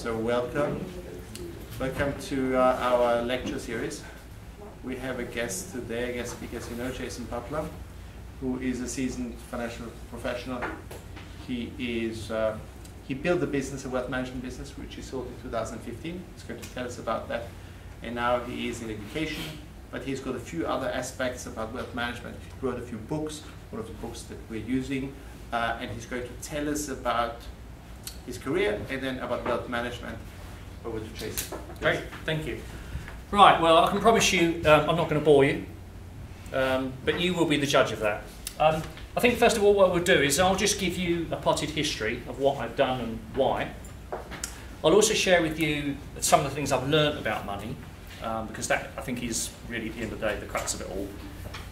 So welcome to our lecture series. We have a guest today, a guest speaker, as you know, Jason Butler, who is a seasoned financial professional. He built a business, a wealth management business, which he sold in 2015. He's going to tell us about that. And now he is in education, but he's got a few other aspects about wealth management. He wrote a few books, one of the books that we're using, and he's going to tell us about his career and then about wealth management. Over to Jason. Great, thank you. Right, well, I can promise you I'm not going to bore you, but you will be the judge of that. I think first of all what we'll do is I'll just give you a potted history of what I've done and why. I'll also share with you some of the things I've learned about money, because that I think is really at the end of the day the crux of it all.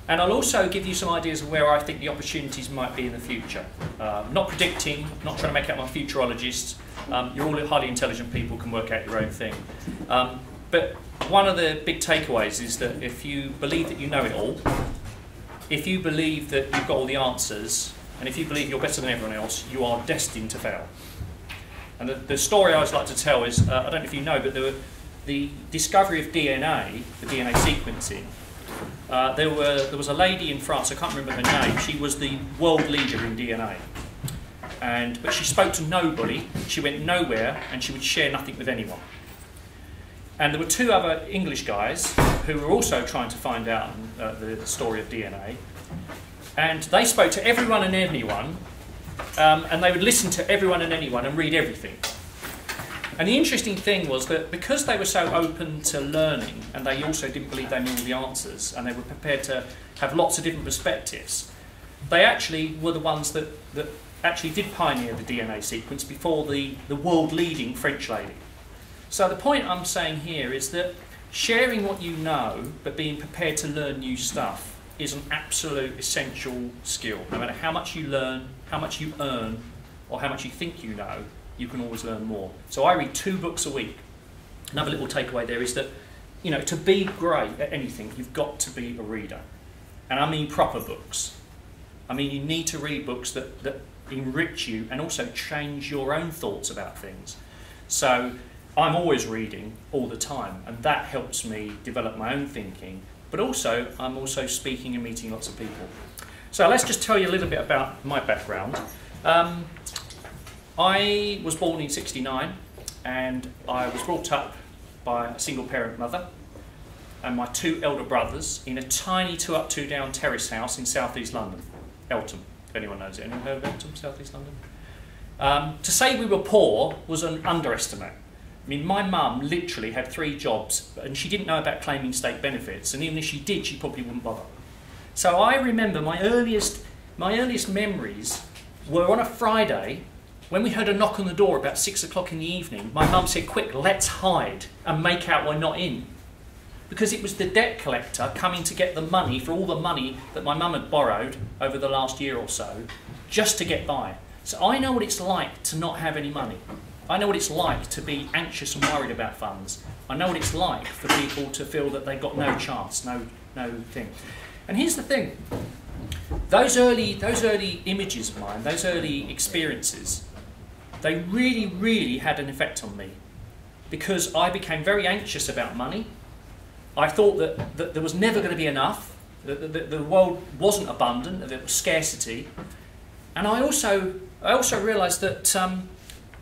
And I'll also give you some ideas of where I think the opportunities might be in the future. Not predicting, not trying to make out my futurologist. You're all highly intelligent people, can work out your own thing. But one of the big takeaways is that if you believe that you know it all, if you believe that you've got all the answers, and if you believe you're better than everyone else, you are destined to fail. And the story I always like to tell is, I don't know if you know, but the discovery of DNA, the DNA sequencing, there was a lady in France, I can't remember her name, she was the world leader in DNA. But she spoke to nobody, she went nowhere, and she would share nothing with anyone. And there were two other English guys who were also trying to find out the story of DNA. And they spoke to everyone and anyone, and they would listen to everyone and anyone and read everything. And the interesting thing was that because they were so open to learning, and they also didn't believe they knew all the answers, and they were prepared to have lots of different perspectives, they actually were the ones that actually did pioneer the DNA sequence before the world-leading French lady. So the point I'm saying here is that sharing what you know, but being prepared to learn new stuff, is an absolute essential skill. No matter how much you learn, how much you earn, or how much you think you know, you can always learn more. So I read 2 books a week. Another little takeaway there is that, you know, to be great at anything, you've got to be a reader. And I mean proper books. I mean, you need to read books that enrich you and also change your own thoughts about things. So I'm always reading all the time, and that helps me develop my own thinking. But also, I'm also speaking and meeting lots of people. So let's just tell you a little bit about my background. I was born in '69, and I was brought up by a single parent mother and my 2 elder brothers in a tiny 2-up, 2-down terrace house in southeast London, Eltham, if anyone knows it. Anyone heard of Eltham, southeast London? To say we were poor was an underestimate. I mean, my mum literally had 3 jobs, and she didn't know about claiming state benefits, and even if she did, she probably wouldn't bother. So I remember my earliest memories were on a Friday, when we heard a knock on the door about 6 o'clock in the evening. My mum said, "Quick, let's hide and make out we're not in." Because it was the debt collector coming to get the money for all the money that my mum had borrowed over the last year or so, just to get by. So I know what it's like to not have any money. I know what it's like to be anxious and worried about funds. I know what it's like for people to feel that they've got no chance, no thing. And here's the thing. Those early images of mine, those early experiences, they really, really had an effect on me, because I became very anxious about money. I thought that there was never going to be enough, that the world wasn't abundant, that there was scarcity. And I also realised that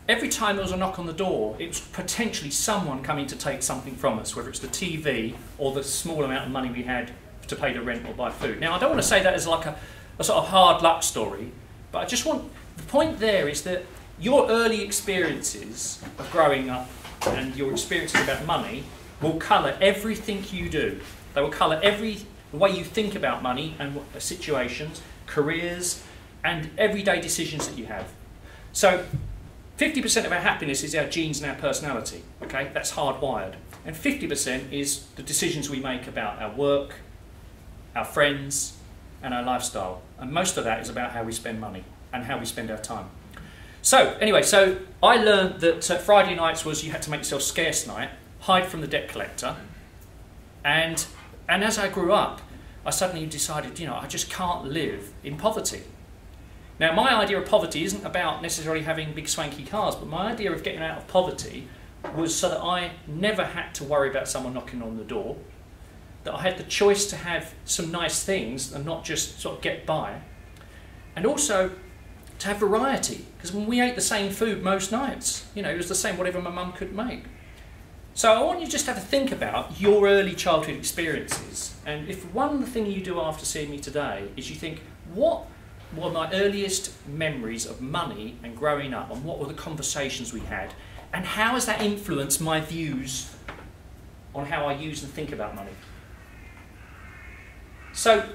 every time there was a knock on the door, it was potentially someone coming to take something from us, whether it's the TV or the small amount of money we had to pay the rent or buy food. Now, I don't want to say that as like a sort of hard luck story, but I just want, the point there is that your early experiences of growing up and your experiences about money will colour everything you do. They will colour the way you think about money and situations, careers, and everyday decisions that you have. So 50% of our happiness is our genes and our personality, okay? That's hardwired. And 50% is the decisions we make about our work, our friends, and our lifestyle. And most of that is about how we spend money and how we spend our time. So anyway, so I learned that Friday nights was you had to make yourself scarce night, hide from the debt collector, and as I grew up, I suddenly decided, you know, I just can't live in poverty. Now, my idea of poverty isn't about necessarily having big swanky cars, but my idea of getting out of poverty was so that I never had to worry about someone knocking on the door, that I had the choice to have some nice things and not just sort of get by, and also to have variety, because when we ate the same food most nights, you know, it was the same whatever my mum could make. So I want you just to have a think about your early childhood experiences, and if one thing you do after seeing me today is you think, what were my earliest memories of money and growing up, and what were the conversations we had, and how has that influenced my views on how I use and think about money? So,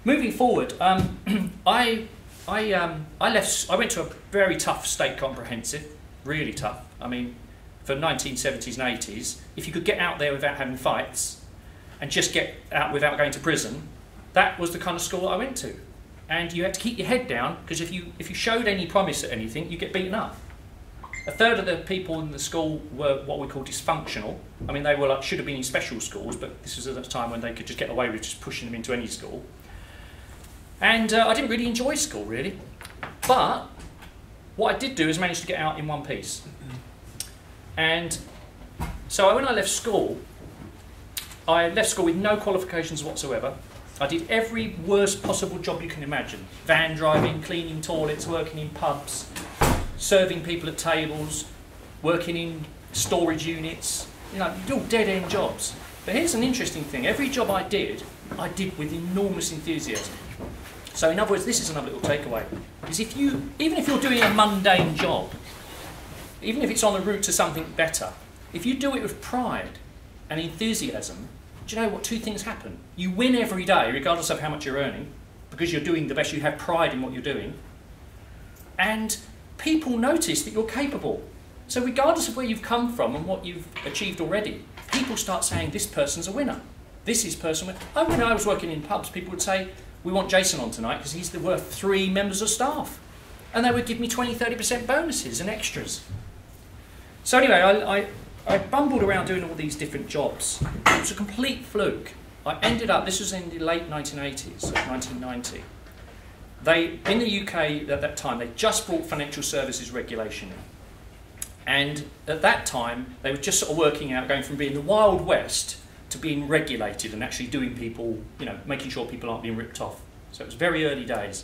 moving forward, I went to a very tough state comprehensive, really tough. I mean, for 1970s and 80s, if you could get out there without having fights and just get out without going to prison, that was the kind of school I went to. And you had to keep your head down, because if you showed any promise at anything, you get beaten up. A third of the people in the school were what we call dysfunctional. I mean, they were like, should have been in special schools, but this was at a time when they could just get away with just pushing them into any school. And I didn't really enjoy school, really. But what I did do is manage to get out in one piece. And so when I left school with no qualifications whatsoever. I did every worst possible job you can imagine. Van driving, cleaning toilets, working in pubs, serving people at tables, working in storage units, you know, all dead-end jobs. But here's an interesting thing. Every job I did with enormous enthusiasm. So in other words, this is another little takeaway, is even if you're doing a mundane job, even if it's on the route to something better, if you do it with pride and enthusiasm, do you know what? Two things happen. You win every day, regardless of how much you're earning, because you're doing the best, you have pride in what you're doing, and people notice that you're capable. So regardless of where you've come from and what you've achieved already, people start saying, this person's a winner. This is person. When I was working in pubs, people would say, we want Jason on tonight because he's worth 3 members of staff. And they would give me 20-30% bonuses and extras. So anyway, I bumbled around doing all these different jobs. It was a complete fluke. I ended up, this was in the late 1980s, 1990. In the UK at that time, they just brought financial services regulation in. And at that time, they were just sort of working out, going from being the Wild West to being regulated and actually doing people, you know, making sure people aren't being ripped off. So it was very early days.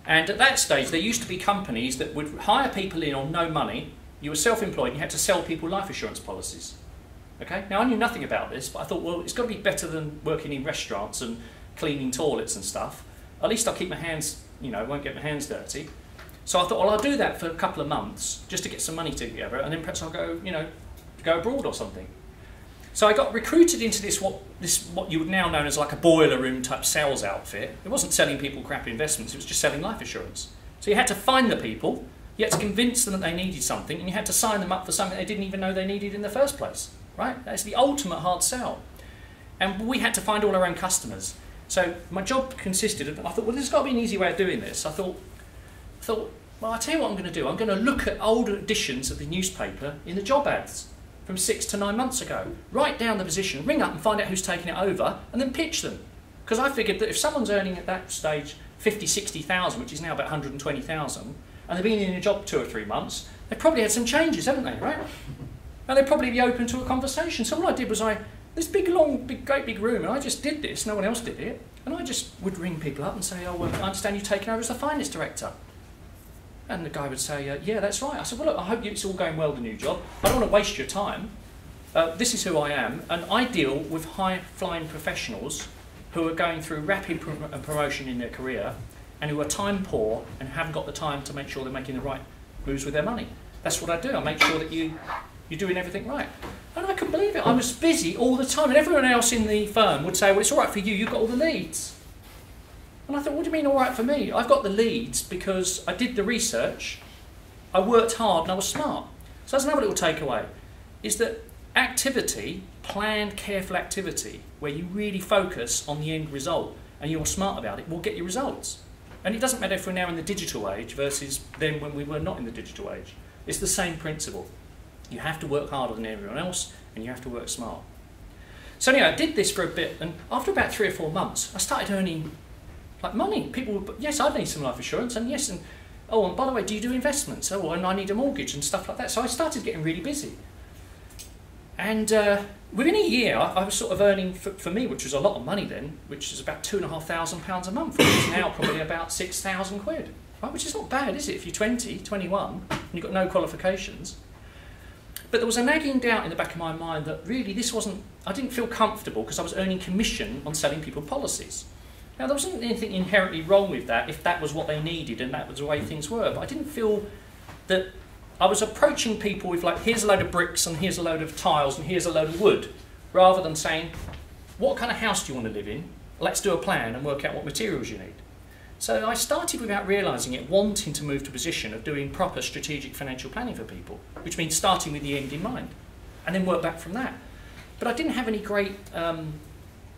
And at that stage, there used to be companies that would hire people in on no money. You were self-employed, and you had to sell people life assurance policies. Okay? Now, I knew nothing about this, but I thought, well, it's got to be better than working in restaurants and cleaning toilets and stuff. At least I'll keep my hands, you know, won't get my hands dirty. So I thought, well, I'll do that for a couple of months just to get some money together, and then perhaps I'll go, you know, go abroad or something. So I got recruited into this what you would now know as like a boiler room type sales outfit. It wasn't selling people crap investments, it was just selling life assurance. So you had to find the people, you had to convince them that they needed something, and you had to sign them up for something they didn't even know they needed in the first place. Right? That's the ultimate hard sell. And we had to find all our own customers. So my job consisted of, I thought, well, there's got to be an easy way of doing this. I thought, well, I'll tell you what I'm going to do. I'm going to look at old editions of the newspaper in the job ads from 6 to 9 months ago. Write down the position, ring up and find out who's taking it over, and then pitch them. Because I figured that if someone's earning at that stage 50, 60,000, which is now about 120,000, and they've been in a job 2 or 3 months, they've probably had some changes, haven't they, right? And they'd probably be open to a conversation. So what I did was this big, long, great big room, and I just did this, no one else did it, and I just would ring people up and say, oh, well, I understand you've taken over as the finance director. And the guy would say, yeah, that's right. I said, well, look, I hope it's all going well, the new job. I don't want to waste your time. This is who I am, and I deal with high-flying professionals who are going through rapid promotion in their career and who are time poor and haven't got the time to make sure they're making the right moves with their money. That's what I do. I make sure that you're doing everything right. And I couldn't believe it. I was busy all the time, and everyone else in the firm would say, well, it's all right for you, you've got all the leads. And I thought, what do you mean all right for me? I've got the leads because I did the research, I worked hard, and I was smart. So that's another little takeaway, is that activity, planned, careful activity, where you really focus on the end result and you're smart about it, will get you results. And it doesn't matter if we're now in the digital age versus then when we were not in the digital age. It's the same principle. You have to work harder than everyone else, and you have to work smart. So anyway, I did this for a bit, and after about 3 or 4 months, I started earning like money. People would, yes, I need some life assurance, and yes, and Oh, and by the way, do you do investments? Oh, and I need a mortgage and stuff like that. So I started getting really busy. And within a year, I was sort of earning, for me, which was a lot of money then, which is about £2,500 a month, which is now probably about 6,000 quid. Right? Which is not bad, is it? If you're 20, 21, and you've got no qualifications. But there was a nagging doubt in the back of my mind that really this wasn't, I didn't feel comfortable because I was earning commission on selling people policies. Now, there wasn't anything inherently wrong with that if that was what they needed and that was the way things were, but I didn't feel that I was approaching people with like, here's a load of bricks and here's a load of tiles and here's a load of wood, rather than saying, what kind of house do you want to live in? Let's do a plan and work out what materials you need. So I started, without realising it, wanting to move to a position of doing proper strategic financial planning for people, which means starting with the end in mind, and then work back from that. But I didn't have any great, I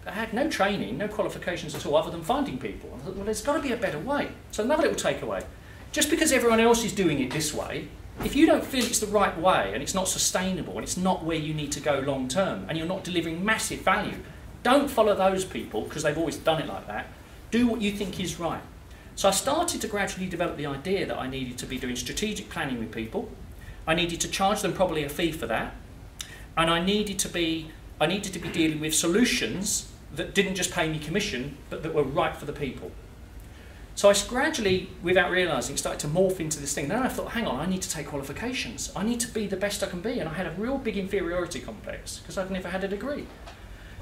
had no training, no qualifications at all, other than finding people. I thought, well, there's got to be a better way. So another little takeaway. Just because everyone else is doing it this way, if you don't feel it's the right way, and it's not sustainable, and it's not where you need to go long term, and you're not delivering massive value, don't follow those people, because they've always done it like that. Do what you think is right. So I started to gradually develop the idea that I needed to be doing strategic planning with people. I needed to charge them probably a fee for that. And I needed to be dealing with solutions that didn't just pay me commission, but that were right for the people. So I gradually, without realising, started to morph into this thing. Then I thought, hang on, I need to take qualifications. I need to be the best I can be. And I had a real big inferiority complex because I'd never had a degree.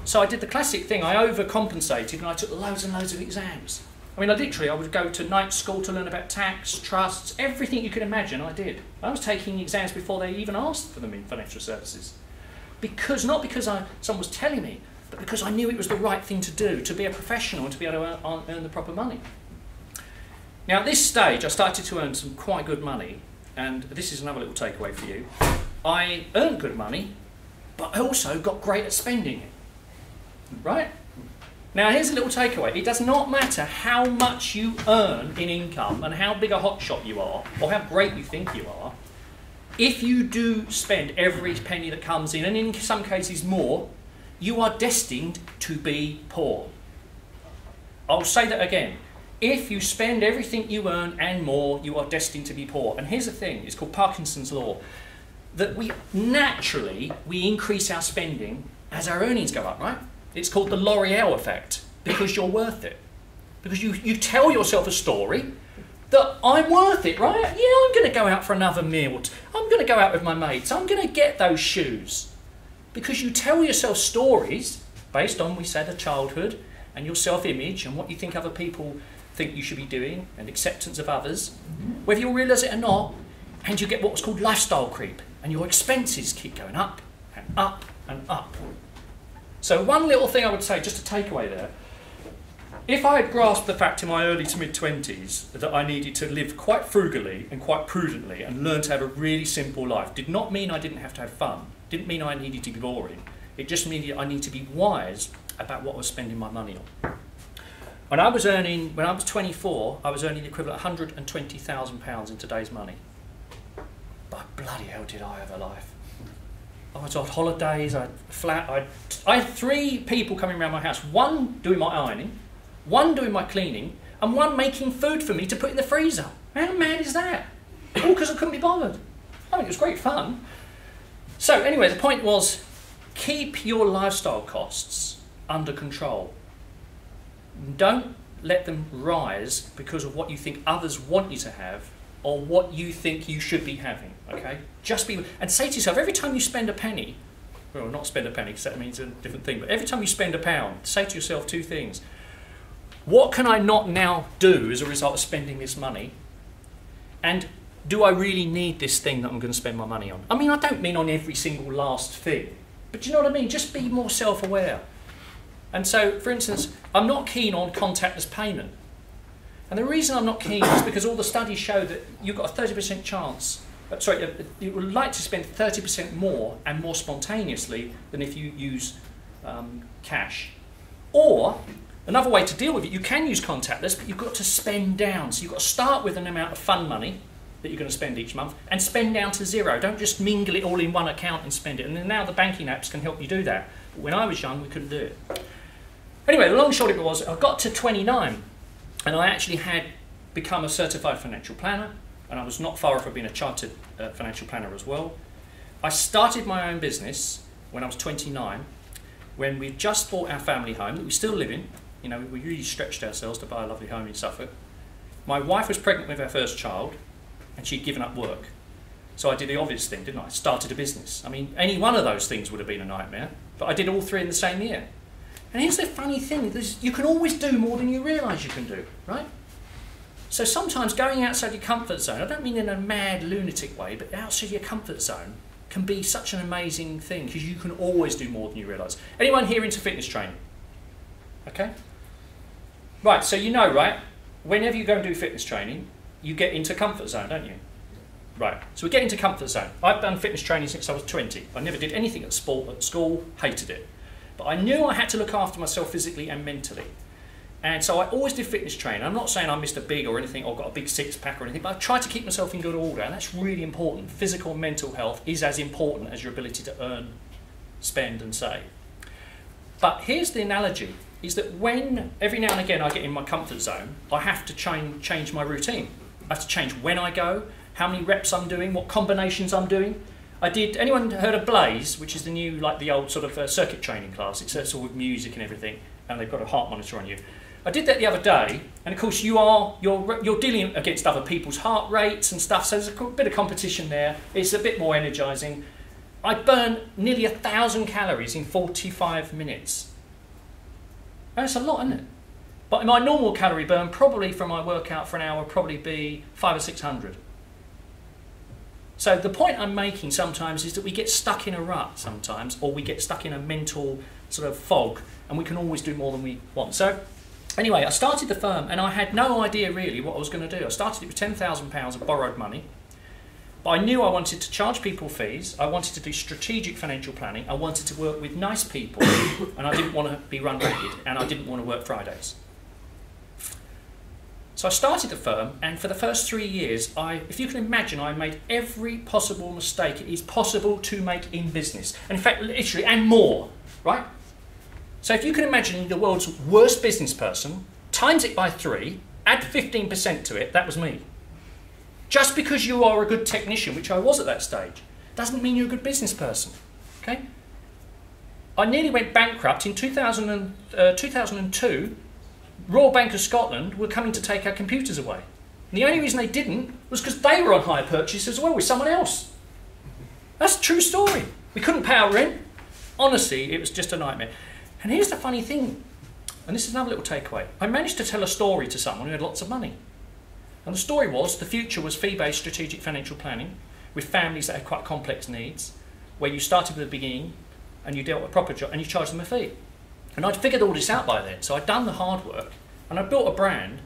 So I did the classic thing, I overcompensated and I took loads and loads of exams. I mean, I would go to night school to learn about tax, trusts, everything you could imagine I did. I was taking exams before they even asked for them in financial services. Not because someone was telling me, but because I knew it was the right thing to do, to be a professional and to be able to earn the proper money. Now at this stage, I started to earn some quite good money, and this is another little takeaway for you. I earned good money, but I also got great at spending it. Right? Now here's a little takeaway. It does not matter how much you earn in income and how big a hotshot you are, or how great you think you are, if you do spend every penny that comes in, and in some cases more, you are destined to be poor. I'll say that again. If you spend everything you earn and more, you are destined to be poor. And here's the thing, it's called Parkinson's law, that we increase our spending as our earnings go up, right? It's called the L'Oreal effect, because you're worth it. Because you tell yourself a story that I'm worth it, right? Yeah, I'm going to go out for another meal. I'm going to go out with my mates. I'm going to get those shoes. Because you tell yourself stories based on, we said, a childhood and your self-image and what you think other people think you should be doing and acceptance of others, whether you realise it or not, and you get what's called lifestyle creep, and your expenses keep going up and up and up. So one little thing I would say, just a takeaway there, if I had grasped the fact in my early to mid-20s that I needed to live quite frugally and quite prudently and learn to have a really simple life, did not mean I didn't have to have fun, didn't mean I needed to be boring, it just means I need to be wise about what I was spending my money on. When I was 24, I was earning the equivalent of £120,000 in today's money. But bloody hell did I have a life. I was on holidays, I had 3 people coming around my house, one doing my ironing, one doing my cleaning, and one making food for me to put in the freezer. How mad is that? All because I couldn't be bothered. I mean, it was great fun. So anyway, the point was, keep your lifestyle costs under control. Don't let them rise because of what you think others want you to have or what you think you should be having, okay? Just be, and say to yourself, every time you spend a penny, well, not spend a penny because that means a different thing, but every time you spend a pound, say to yourself 2 things. What can I not now do as a result of spending this money? And do I really need this thing that I'm going to spend my money on? I mean, I don't mean on every single last thing, but you know what I mean? Just be more self-aware. And so, for instance, I'm not keen on contactless payment. And the reason I'm not keen is because all the studies show that you've got a 30% chance, you would like to spend 30% more and more spontaneously than if you use cash. Or, another way to deal with it, you can use contactless, but you've got to spend down. So you've got to start with an amount of fun money that you're going to spend each month and spend down to 0. Don't just mingle it all in one account and spend it. And now the banking apps can help you do that. But when I was young, we couldn't do it. Anyway, the long and short of it was, I got to 29 and I actually had become a certified financial planner, and I was not far off of being a chartered financial planner as well. I started my own business when I was 29, when we'd just bought our family home that we still live in. You know, we really stretched ourselves to buy a lovely home in Suffolk. My wife was pregnant with our first child, and she'd given up work. So I did the obvious thing, didn't I? I started a business. I mean, any one of those things would have been a nightmare, but I did all three in the same year. And here's the funny thing, you can always do more than you realise you can do, right? So sometimes going outside your comfort zone, I don't mean in a mad lunatic way, but outside your comfort zone can be such an amazing thing, because you can always do more than you realise. Anyone here into fitness training? Okay? Right, so you know, right, whenever you go and do fitness training, you get into comfort zone, don't you? Right, so we get into comfort zone. I've done fitness training since I was 20. I never did anything at sport at school, hated it. But I knew I had to look after myself physically and mentally. And so I always did fitness training. I'm not saying I'm Mr. Big or anything, or got a big six-pack or anything, but I try to keep myself in good order, and that's really important. Physical and mental health is as important as your ability to earn, spend and save. But here's the analogy, is that when every now and again I get in my comfort zone, I have to change my routine. I have to change when I go, how many reps I'm doing, what combinations I'm doing. Anyone heard of Blaze, which is the new, like the old sort of circuit training class? It's all with music and everything, and they've got a heart monitor on you. I did that the other day, and of course you're dealing against other people's heart rates and stuff, so there's a bit of competition there. It's a bit more energising. I burn nearly 1,000 calories in 45 minutes. That's a lot, isn't it? But my normal calorie burn, probably from my workout for an hour, would probably be 500 or 600. So the point I'm making sometimes is that we get stuck in a rut sometimes, or we get stuck in a mental sort of fog, and we can always do more than we want. So anyway, I started the firm, and I had no idea really what I was going to do. I started it with £10,000 of borrowed money, but I knew I wanted to charge people fees, I wanted to do strategic financial planning, I wanted to work with nice people, and I didn't want to be run ragged, and I didn't want to work Fridays. So I started the firm, and for the first 3 years, if you can imagine, I made every possible mistake it is possible to make in business. And in fact, literally, and more, right? So if you can imagine the world's worst business person, times it by 3, add 15% to it, that was me. Just because you are a good technician, which I was at that stage, doesn't mean you're a good business person, okay? I nearly went bankrupt in 2002. Royal Bank of Scotland were coming to take our computers away. And the only reason they didn't was because they were on hire purchase as well with someone else. That's a true story. We couldn't pay our rent. Honestly, it was just a nightmare. And here's the funny thing, and this is another little takeaway. I managed to tell a story to someone who had lots of money. And the story was the future was fee-based strategic financial planning with families that had quite complex needs, where you started with the beginning and you dealt with a proper job and you charged them a fee. And I'd figured all this out by then, so I'd done the hard work, and I built a brand.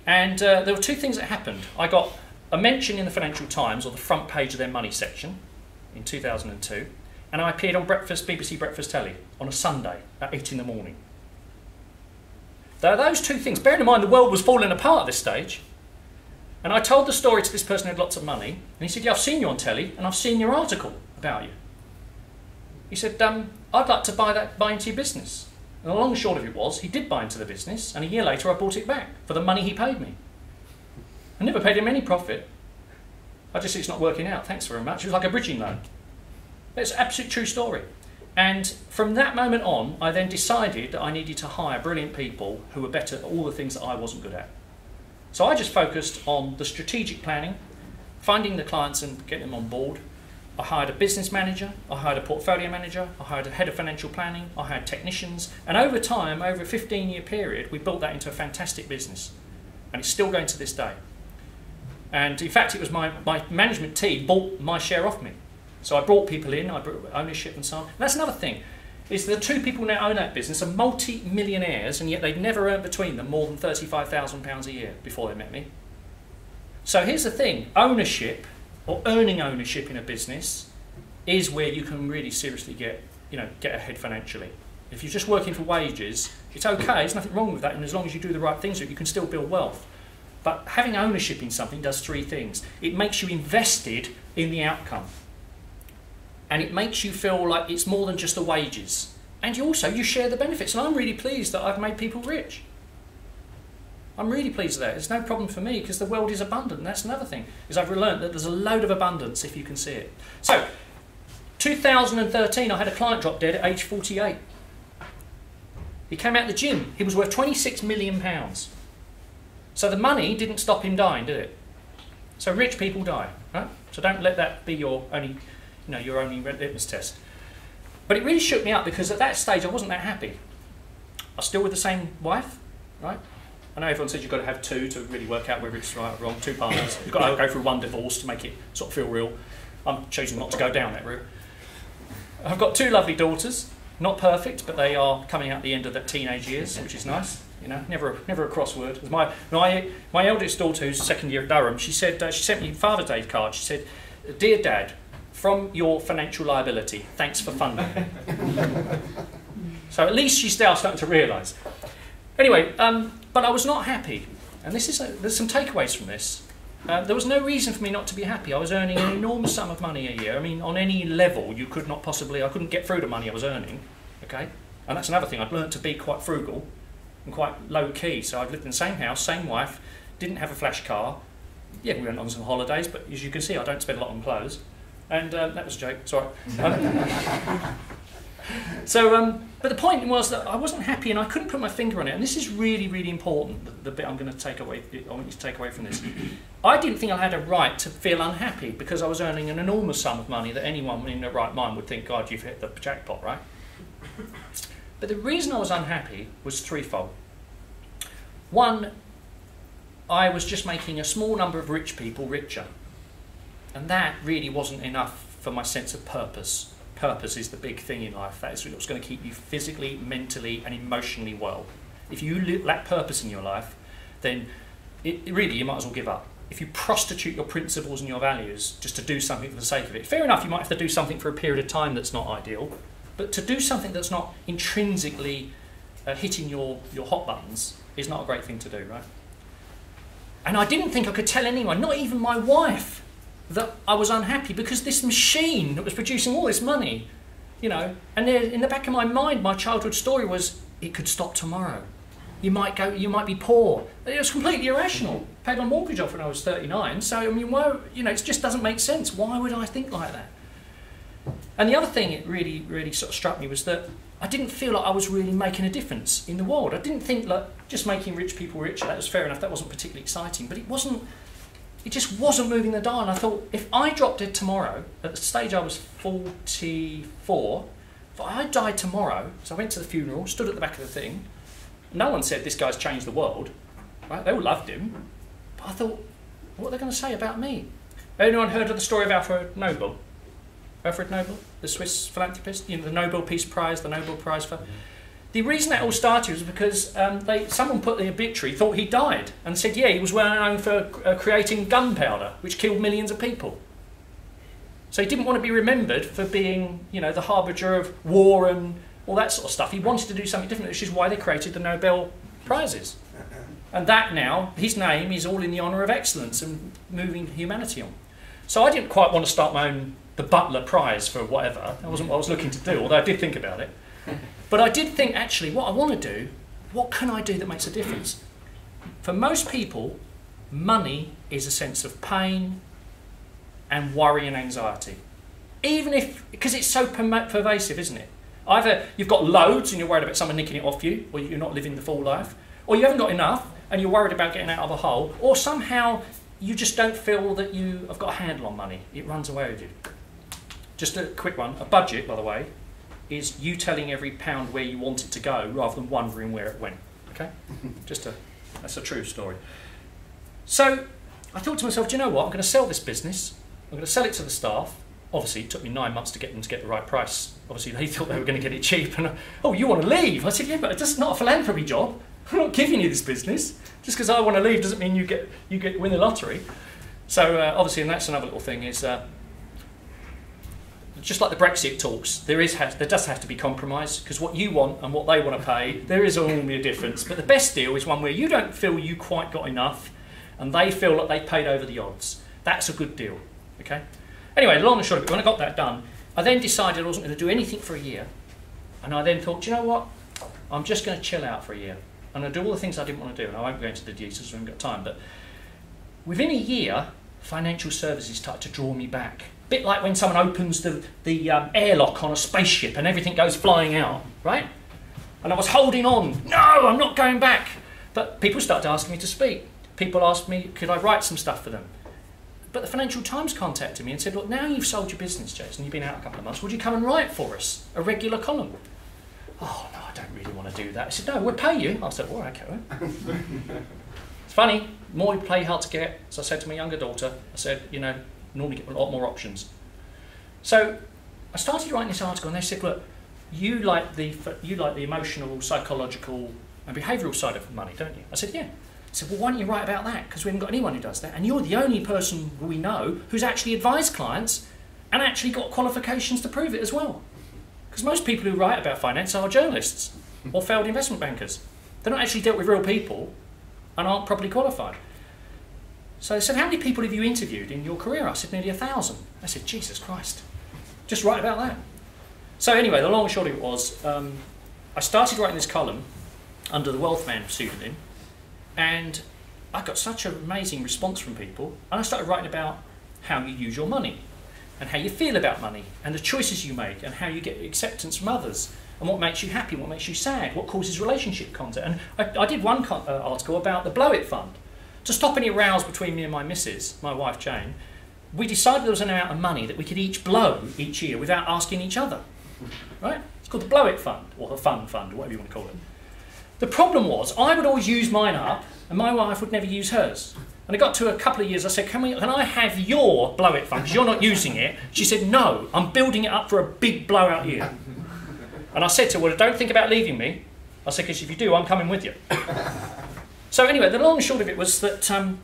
And there were two things that happened. I got a mention in the Financial Times, or the front page of their money section, in 2002, and I appeared on BBC Breakfast Telly on a Sunday at 8 in the morning. Those two things, bearing in mind the world was falling apart at this stage, and I told the story to this person who had lots of money, and he said, yeah, I've seen you on telly, and I've seen your article about you. He said, I'd like to buy into your business. And the long and short of it was, he did buy into the business, and a year later I bought it back for the money he paid me. I never paid him any profit. I just said, it's not working out, thanks very much. It was like a bridging loan. It's an absolute true story. And from that moment on, I then decided that I needed to hire brilliant people who were better at all the things that I wasn't good at. So I just focused on the strategic planning, finding the clients and getting them on board. I hired a business manager, I hired a portfolio manager, I hired a head of financial planning, I hired technicians, and over time, over a 15-year period, we built that into a fantastic business. And it's still going to this day. And in fact, it was my management team bought my share off me. So I brought people in, I brought ownership and so on. And that's another thing, is the two people now own that business are multi-millionaires, and yet they'd never earned between them more than £35,000 a year before they met me. So here's the thing, ownership, or earning ownership in a business, is where you can really seriously get ahead financially. If you're just working for wages, it's okay, there's nothing wrong with that, and as long as you do the right things, you can still build wealth. But having ownership in something does three things. It makes you invested in the outcome. And it makes you feel like it's more than just the wages. And you share the benefits. And I'm really pleased that I've made people rich. I'm really pleased with that. It's no problem for me because the world is abundant. And that's another thing, is I've learned that there's a load of abundance if you can see it. So, 2013, I had a client drop dead at age 48. He came out of the gym. He was worth £26 million. So the money didn't stop him dying, did it? So rich people die, right? So don't let that be your only, your only litmus test. But it really shook me up because at that stage I wasn't that happy. I was still with the same wife, right? I know everyone says you've got to have two to really work out whether it's right or wrong, 2 partners. You've got to go through 1 divorce to make it sort of feel real. I'm choosing not to go down that route. I've got 2 lovely daughters, not perfect, but they are coming out the end of their teenage years, which is nice. Never a crossword. My eldest daughter, who's 2nd year at Durham, she said she sent me a Father's Day card. She said, "Dear Dad, from your financial liability, thanks for funding." So at least she's now starting to realise. Anyway, but I was not happy, and there's some takeaways from this. There was no reason for me not to be happy. I was earning an enormous sum of money a year. I mean, on any level, I couldn't get through the money I was earning, okay? And that's another thing, I'd learned to be quite frugal and quite low-key. So I've lived in the same house, same wife, didn't have a flash car. Yeah, we went on some holidays, but as you can see, I don't spend a lot on clothes. And that was a joke, sorry. But the point was that I wasn't happy and I couldn't put my finger on it. And this is really, really important, the bit I want you to take away from this. I didn't think I had a right to feel unhappy because I was earning an enormous sum of money that anyone in their right mind would think, God, you've hit the jackpot, right? But the reason I was unhappy was threefold. One, I was just making a small number of rich people richer. And that really wasn't enough for my sense of purpose. Purpose is the big thing in life. That is what's going to keep you physically, mentally and emotionally well. If you lack purpose in your life, then really you might as well give up. If you prostitute your principles and your values just to do something for the sake of it, fair enough, you might have to do something for a period of time that's not ideal, but to do something that's not intrinsically hitting your hot buttons is not a great thing to do, right? And I didn't think I could tell anyone, not even my wife, that I was unhappy because this machine that was producing all this money, and in the back of my mind, my childhood story was, it could stop tomorrow. You might be poor. It was completely irrational. Paid my mortgage off when I was 39, so I mean, it just doesn't make sense. Why would I think like that? And the other thing it really, really sort of struck me was that I didn't feel like I was really making a difference in the world. I didn't think like just making rich people richer, that was fair enough, that wasn't particularly exciting, but it just wasn't moving the dial. And I thought, if I dropped dead tomorrow, at the stage I was 44, if I died tomorrow, so I went to the funeral, stood at the back of the thing, no one said this guy's changed the world, right? They all loved him, but I thought, what are they going to say about me? Anyone heard of the story of Alfred Nobel? Alfred Nobel, the Swiss philanthropist, the Nobel Peace Prize, the Nobel Prize for... The reason that all started was because someone put the obituary, thought he died, and said, yeah, he was well known for creating gunpowder, which killed millions of people. So he didn't want to be remembered for being, the harbinger of war and all that sort of stuff. He wanted to do something different, which is why they created the Nobel Prizes. And that now, his name is all in the honour of excellence and moving humanity on. So I didn't quite want to start my own, the Butler Prize for whatever. That wasn't what I was looking to do, although I did think about it. But I did think, actually, what I want to do, what can I do that makes a difference? For most people, money is a sense of pain and worry and anxiety. Because it's so pervasive, isn't it? Either you've got loads and you're worried about someone nicking it off you, or you're not living the full life, or you haven't got enough and you're worried about getting out of a hole, or somehow you just don't feel that you have got a handle on money. It runs away with you. Just a quick one. A budget, by the way, is you telling every pound where you want it to go rather than wondering where it went. Okay? That's a true story. So I thought to myself, do you know what? I'm going to sell this business. I'm going to sell it to the staff. Obviously, it took me 9 months to get them to get the right price. Obviously, they thought they were going to get it cheap. And oh, you want to leave? I said, yeah, but it's not a philanthropy job. I'm not giving you this business. Just because I want to leave doesn't mean you get win the lottery. So obviously, and that's another little thing is. Just like the Brexit talks, there does have to be compromise, because what you want and what they want to pay, there is only a difference. But the best deal is one where you don't feel you quite got enough and they feel that they paid over the odds. That's a good deal, okay? Anyway, long and short of it, when I got that done, I then decided I wasn't going to do anything for a year. And I then thought, do you know what? I'm just going to chill out for a year. and I do all the things I didn't want to do, and I won't go into the details, I haven't got time, but within a year, financial services started to draw me back. A bit like when someone opens the airlock on a spaceship and everything goes flying out, right? And I was holding on, no, I'm not going back. But people started asking me to speak. People asked me, could I write some stuff for them? But the Financial Times contacted me and said, look, now you've sold your business, Jason, you've been out a couple of months, would you come and write for us, a regular column? Oh, no, I don't really want to do that. I said, no, we'll pay you. I said, all right, Karen. It's funny, the more you play, hard to get. So I said to my younger daughter, I said, you know, normally get a lot more options. So I started writing this article, and they said, look, you like the emotional, psychological, and behavioural side of money, don't you? I said, yeah. I said, well, why don't you write about that? Because we haven't got anyone who does that. And you're the only person we know who's actually advised clients and actually got qualifications to prove it as well. Because most people who write about finance are journalists or failed investment bankers. They're not actually dealt with real people and aren't properly qualified. So they said, how many people have you interviewed in your career? I said, nearly 1,000. I said, Jesus Christ, just write about that. So anyway, the long and short of it was, I started writing this column under the Wealth Man pseudonym, and I got such an amazing response from people, and I started writing about how you use your money, and how you feel about money, and the choices you make, and how you get acceptance from others, and what makes you happy, what makes you sad, what causes relationship conflict. And I did one article about the Blow It Fund. To stop any rows between me and my missus, my wife Jane, we decided there was an amount of money that we could each blow each year without asking each other. Right? It's called the Blow It Fund, or the Fun Fund, or whatever you want to call it. The problem was, I would always use mine up, and my wife would never use hers. And it got to a couple of years, I said, can I have your Blow It Fund, because you're not using it? She said, no, I'm building it up for a big blowout year. And I said to her, well, don't think about leaving me. I said, because if you do, I'm coming with you. So anyway, the long and short of it was that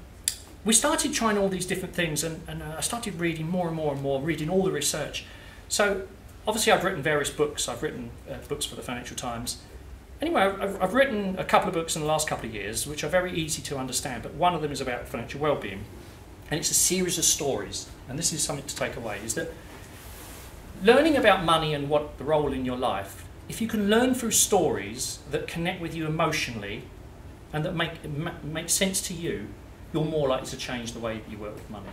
we started trying all these different things, and I started reading more and more and more, reading all the research. So obviously I've written various books. I've written books for the Financial Times. Anyway, I've written a couple of books in the last couple of years, which are very easy to understand, but one of them is about financial well-being, and it's a series of stories, and this is something to take away, is that learning about money and what the role in your life, if you can learn through stories that connect with you emotionally and that make sense to you, you're more likely to change the way that you work with money.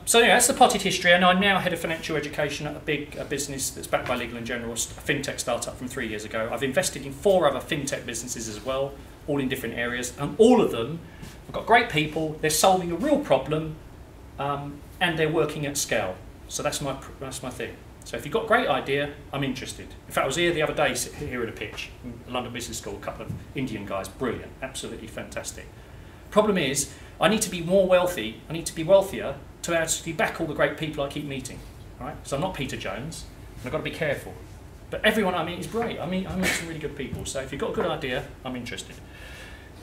So anyway, that's the potted history, and I'm now head of financial education at a big business that's backed by Legal & General, a fintech startup from 3 years ago. I've invested in 4 other fintech businesses as well, all in different areas, and all of them have got great people, they're solving a real problem, and they're working at scale. So that's my thing. So if you've got a great idea, I'm interested. In fact, I was here the other day, here at a pitch, in London Business School, a couple of Indian guys, brilliant, absolutely fantastic. Problem is, I need to be more wealthy, I need to be wealthier to actually back all the great people I keep meeting, right? Because I'm not Peter Jones, and I've got to be careful. But everyone I meet is great. I meet some really good people. So if you've got a good idea, I'm interested.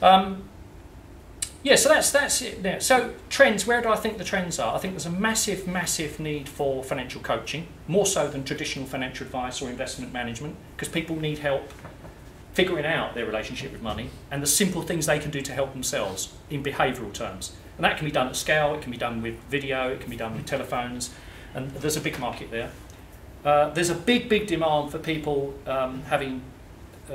Yeah, so that's it there. So trends, where do I think the trends are? I think there's a massive, massive need for financial coaching, more so than traditional financial advice or investment management, because people need help figuring out their relationship with money and the simple things they can do to help themselves in behavioural terms. And that can be done at scale, it can be done with video, it can be done with telephones, and there's a big market there. There's a big, big demand for people having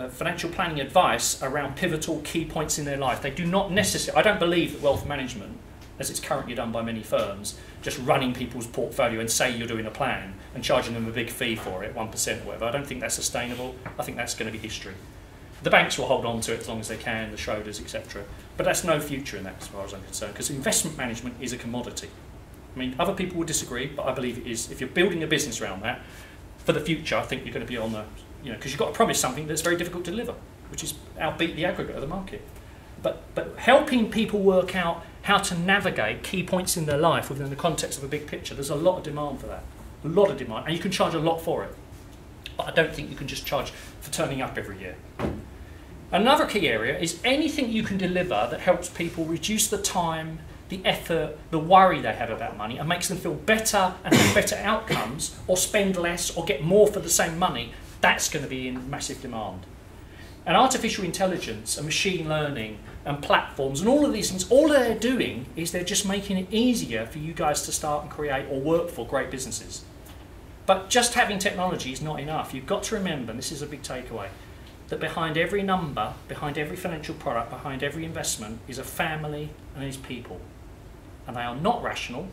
financial planning advice around pivotal key points in their life. They do not necessarily, I don't believe that wealth management, as it's currently done by many firms, just running people's portfolio and say you're doing a plan and charging them a big fee for it, 1% or whatever. I don't think that's sustainable. I think that's going to be history. The banks will hold on to it as long as they can, the Schroders, etc. But that's no future in that as far as I'm concerned, because investment management is a commodity. I mean, other people would disagree, but I believe it is. If you're building a business around that, for the future, I think you're going to be on the, because you've got to promise something that's very difficult to deliver, which is outbeat the aggregate of the market. But helping people work out how to navigate key points in their life within the context of a big picture, there's a lot of demand for that. A lot of demand, and you can charge a lot for it. But I don't think you can just charge for turning up every year. Another key area is anything you can deliver that helps people reduce the time, the effort, the worry they have about money, and makes them feel better and have better outcomes, or spend less or get more for the same money. That's going to be in massive demand. And artificial intelligence and machine learning and platforms and all of these things, all they're doing is they're just making it easier for you guys to start and create or work for great businesses. But just having technology is not enough. You've got to remember, and this is a big takeaway, that behind every number, behind every financial product, behind every investment is a family and is people. And they are not rational,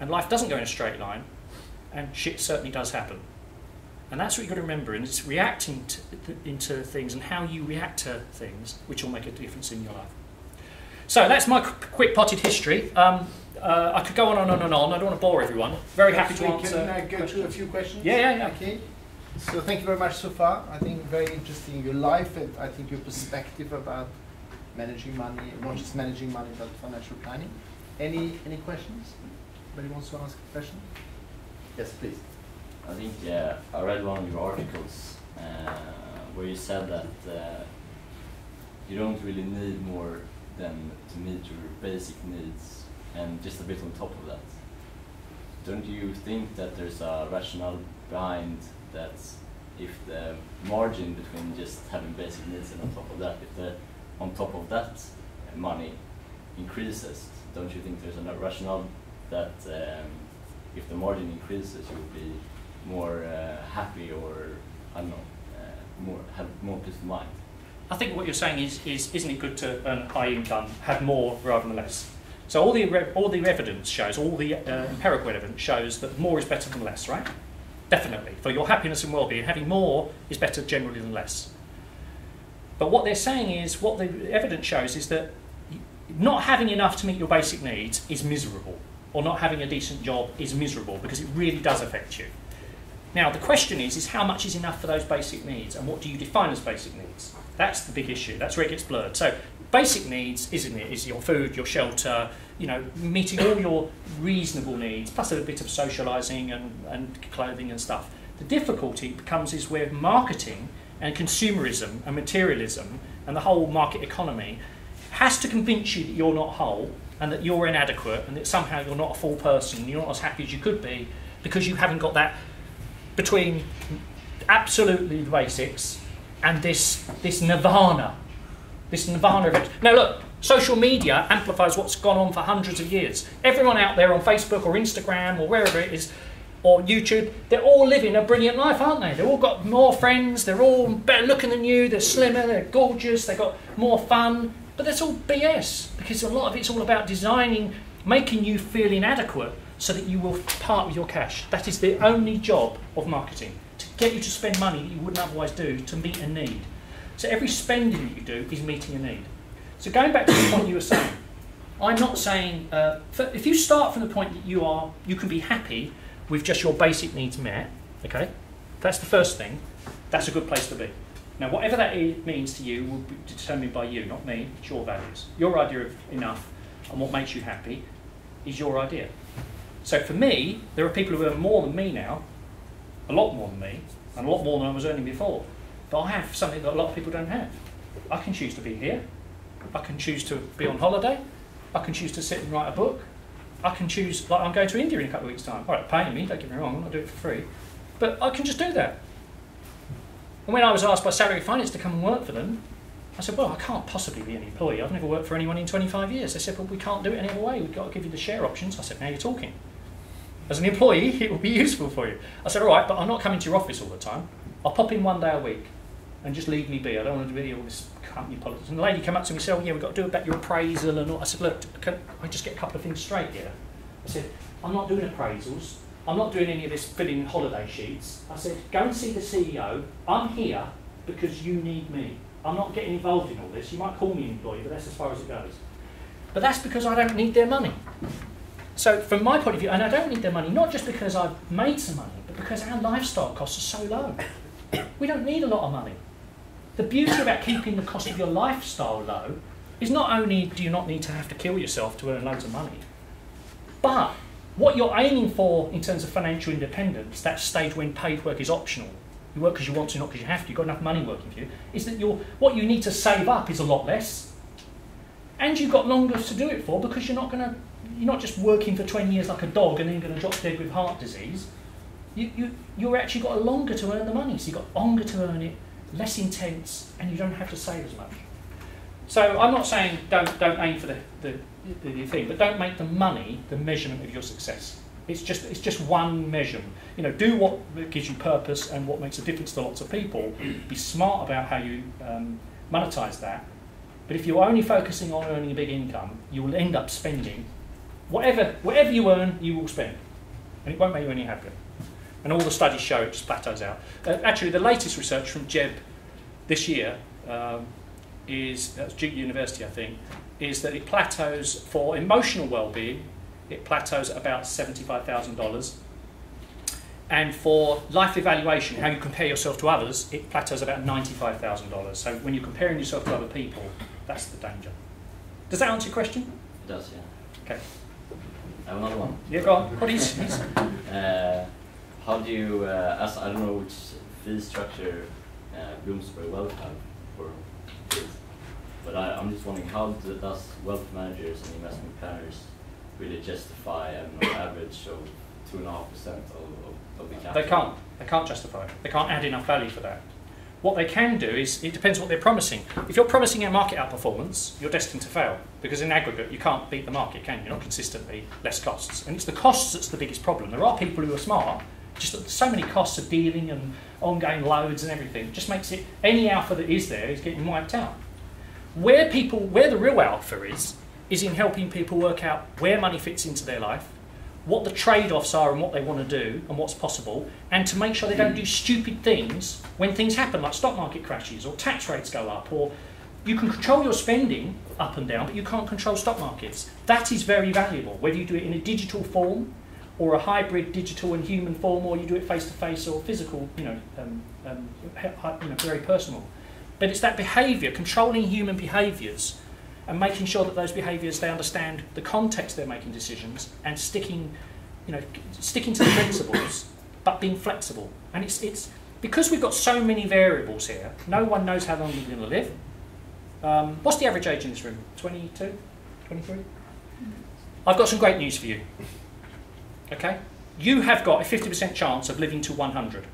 and life doesn't go in a straight line, and shit certainly does happen. And that's what you've got to remember, and it's reacting into things and how you react to things which will make a difference in your life. So that's my quick potted history. I could go on and on and on. I don't want to bore everyone. Very happy to answer. Can I go to a few questions? Yeah. Okay. So thank you very much so far. I think very interesting your life and I think your perspective about managing money, not just managing money but financial planning. Any questions? Anybody wants to ask a question? Yes, please. I think I read one of your articles where you said that you don't really need more than to meet your basic needs and just a bit on top of that. Don't you think that there's a rationale behind that if the margin between just having basic needs and on top of that, if the on top of that money increases, don't you think there's a rationale that if the margin increases you'll be more happy or I don't know, have more peace of mind? I think what you're saying is isn't it good to earn high income, have more rather than less? So all the evidence shows, all the empirical evidence shows that more is better than less, right? Definitely. For your happiness and well-being, having more is better generally than less. But what they're saying is, what the evidence shows is that not having enough to meet your basic needs is miserable, or not having a decent job is miserable, because it really does affect you. Now, the question is how much is enough for those basic needs, and what do you define as basic needs? That's the big issue. That's where it gets blurred. So, basic needs, isn't it, is your food, your shelter, you know, meeting all your reasonable needs, plus a bit of socialising and clothing and stuff. The difficulty becomes is where marketing and consumerism and materialism and the whole market economy has to convince you that you're not whole and that you're inadequate and that somehow you're not a full person, you're not as happy as you could be because you haven't got that between absolutely the basics and this nirvana. This nirvana event. Now look, social media amplifies what's gone on for hundreds of years. Everyone out there on Facebook or Instagram or wherever it is, or YouTube, they're all living a brilliant life, aren't they? They've all got more friends, they're all better looking than you, they're slimmer, they're gorgeous, they've got more fun. But that's all BS, because a lot of it's all about designing, making you feel inadequate so that you will part with your cash. That is the only job of marketing, to get you to spend money that you wouldn't otherwise do to meet a need. So every spending that you do is meeting a need. So going back to the point you were saying, I'm not saying, if you start from the point that you can be happy with just your basic needs met, okay, that's the first thing, that's a good place to be. Now whatever that means to you will be determined by you, not me, it's your values. Your idea of enough and what makes you happy is your idea. So for me, there are people who earn more than me now, a lot more than me, and a lot more than I was earning before. But I have something that a lot of people don't have. I can choose to be here. I can choose to be on holiday. I can choose to sit and write a book. I can choose, like I'm going to India in a couple of weeks' time. All right, paying me, don't get me wrong, I'm not doing it for free. But I can just do that. And when I was asked by Salary Finance to come and work for them, I said, well, I can't possibly be an employee. I've never worked for anyone in 25 years. They said, well, we can't do it any other way. We've got to give you the share options. I said, now you're talking. As an employee, it will be useful for you. I said, all right, but I'm not coming to your office all the time. I'll pop in one day a week and just leave me be. I don't want to do all this company politics. And the lady came up to me and said, oh, yeah, we've got to do about your appraisal and all. I said, look, can I just get a couple of things straight here? I said, I'm not doing appraisals. I'm not doing any of this filling holiday sheets. I said, go and see the CEO. I'm here because you need me. I'm not getting involved in all this. You might call me an employee, but that's as far as it goes. But that's because I don't need their money. So from my point of view, and I don't need their money, not just because I've made some money, but because our lifestyle costs are so low. We don't need a lot of money. The beauty about keeping the cost of your lifestyle low is not only do you not need to have to kill yourself to earn loads of money, but what you're aiming for in terms of financial independence, that stage when paid work is optional, you work because you want to, not because you have to, you've got enough money working for you, is that what you need to save up is a lot less. And you've got longer to do it for because you're not just working for 20 years like a dog and then going to drop dead with heart disease. You're actually got longer to earn the money, so you've got longer to earn it, less intense, and you don't have to save as much. So I'm not saying don't aim for the thing, but don't make the money the measurement of your success. It's just one measure. You know, do what gives you purpose and what makes a difference to lots of people. Be smart about how you monetize that. But if you're only focusing on earning a big income, you will end up spending whatever you earn, you will spend, and it won't make you any happier. And all the studies show it just plateaus out. Actually, the latest research from Jeb this year that's Duke University, I think, is that it plateaus for emotional well-being. It plateaus at about $75,000. And for life evaluation, how you compare yourself to others, it plateaus about $95,000. So when you're comparing yourself to other people, that's the danger. Does that answer your question? It does, yeah. Okay. I have another one. Yeah, go on. What is? How do you, I don't know which fee structure Bloomsbury Wealth have for fees, but I'm just wondering, how does wealth managers and investment planners really justify, I don't know, average of 2.5% of the capital? They can't justify it. They can't add enough value for that. What they can do is, it depends what they're promising. If you're promising a market outperformance, you're destined to fail, because in aggregate you can't beat the market, can you? You're not consistently less costs. And it's the costs that's the biggest problem. There are people who are smart, just that so many costs of dealing and ongoing loads and everything just makes it, any alpha that is there is getting wiped out. Where the real alpha is in helping people work out where money fits into their life, what the trade-offs are and what they want to do and what's possible, and to make sure they don't do stupid things when things happen, like stock market crashes or tax rates go up, or you can control your spending up and down, but you can't control stock markets. That is very valuable, whether you do it in a digital form or a hybrid digital and human form, or you do it face-to-face or physical, very personal. But it's that behaviour, controlling human behaviours, and making sure that those behaviours, they understand the context they're making decisions, and sticking to the principles, but being flexible. And it's because we've got so many variables here, no one knows how long you're going to live. What's the average age in this room? 22? 23? I've got some great news for you. Okay? You have got a 50% chance of living to 100.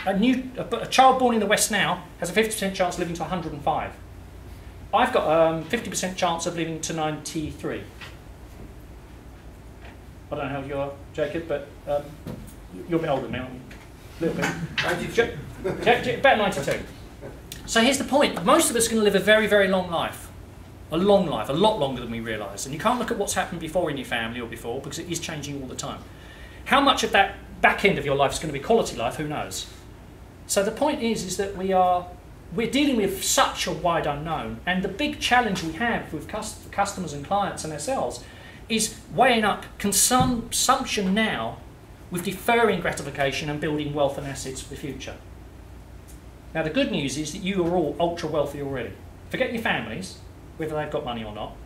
A child born in the West now has a 50% chance of living to 105. I've got a 50% chance of living to 93. I don't know how old you are, Jacob, but you're a bit older than me, aren't you? A little bit. 92. About 92. So here's the point. Most of us are going to live a very, very long life. A long life, a lot longer than we realise. And you can't look at what's happened before in your family or before, because it is changing all the time. How much of that back end of your life is going to be quality life, who knows? So the point is that we're dealing with such a wide unknown, and the big challenge we have with customers and clients and ourselves is weighing up consumption now with deferring gratification and building wealth and assets for the future. Now the good news is that you are all ultra wealthy already. Forget your families, whether they've got money or not.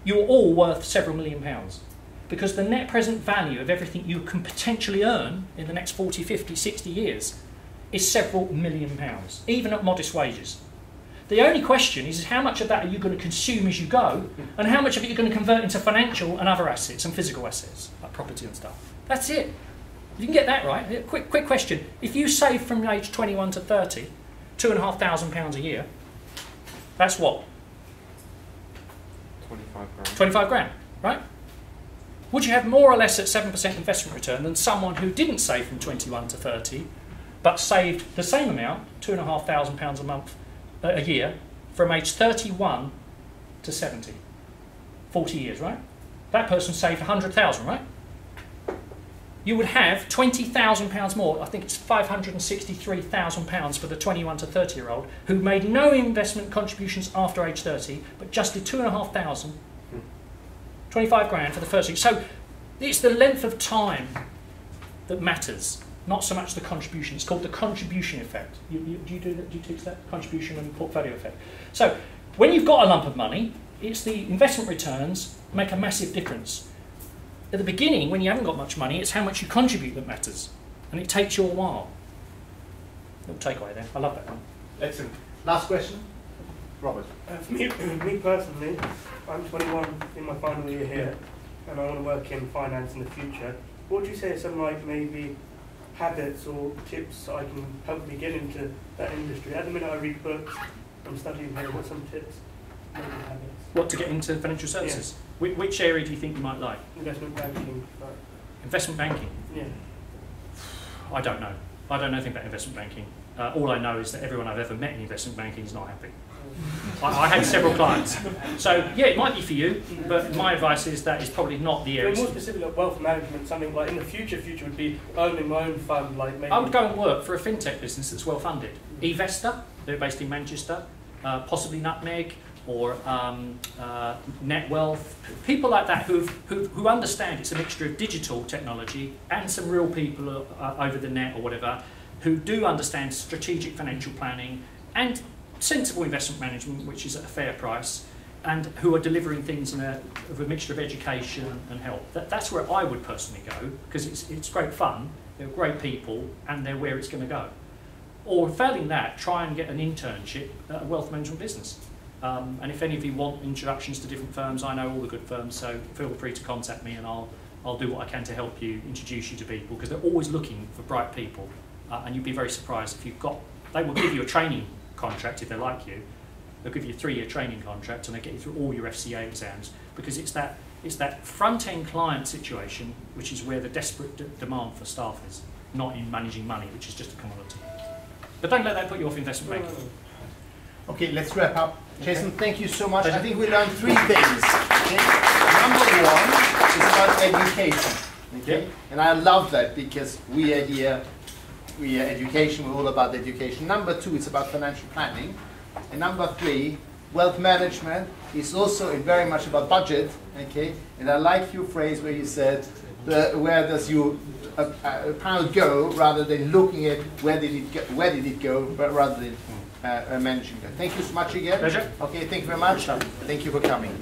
You're all worth several £1 million, because the net present value of everything you can potentially earn in the next 40, 50, 60 years is several £1 million, even at modest wages. The only question is how much of that are you going to consume as you go, and how much of it you're going to convert into financial and other assets and physical assets, like property and stuff. That's it. You can get that right. Quick question. If you save from age 21 to 30, £2,500 a year, that's what? 25 grand. 25 grand, right? Would you have more or less at 7% investment return than someone who didn't save from 21 to 30, but saved the same amount, £2,500 a year, from age 31 to 70? 40 years, right? That person saved 100,000, right? You would have £20,000 more. I think it's £563,000 for the 21 to 30-year-old who made no investment contributions after age 30, but just did 2,500, 25 grand for the first year. So it's the length of time that matters, not so much the contribution. It's called the contribution effect. Do you teach that? Contribution and portfolio effect. So when you've got a lump of money, it's the investment returns make a massive difference. At the beginning, when you haven't got much money, it's how much you contribute that matters. And it takes you a while. Little takeaway there. I love that one. Excellent. Last question? Robert. For me personally, I'm 21 in my final year here, and I want to work in finance in the future. What would you say are some maybe habits or tips I can help me get into that industry? At the minute I read books, I'm studying here. What are some tips? Maybe habits. What, to get into financial services? Yeah. Which area do you think you might like? Investment banking. Investment banking? Yeah. I don't know. I don't know anything about investment banking. All I know is that everyone I've ever met in investment banking is not happy. I had several clients. So, yeah, it might be for you, but my advice is that is probably not the area. More specifically, like wealth management, something like in the future would be owning my own fund, like maybe... I would go and work for a fintech business that's well funded. Evesta, they're based in Manchester, possibly Nutmeg, or NetWealth, people like that who understand it's a mixture of digital technology and some real people over the net or whatever, who do understand strategic financial planning and sensible investment management, which is at a fair price, and who are delivering things in a mixture of education and help. That's where I would personally go, because it's great fun, they're great people, and they're where it's going to go. Or failing that, try and get an internship at a wealth management business. And if any of you want introductions to different firms, I know all the good firms, so feel free to contact me and I'll do what I can to help you, introduce you to people, because they're always looking for bright people. And you'd be very surprised if you've got, they will give you a training contract if they like you. They'll give you a 3-year training contract and they get you through all your FCA exams, because it's that front-end client situation which is where the desperate demand for staff is, not in managing money, which is just a commodity. But don't let that put you off investment banking. Okay, let's wrap up. Jason, thank you so much. Pleasure. I think we learned 3 things. Okay? Number 1 is about education. Okay? And I love that, because we are here, we are education, we're all about education. Number 2, it's about financial planning. And number 3, wealth management is also very much about budget. Okay? And I like your phrase where you said, where does your pound go, rather than looking at where did it go, but rather than managing that. Thank you so much again. Pleasure. Okay, thank you very much. Thank you for coming.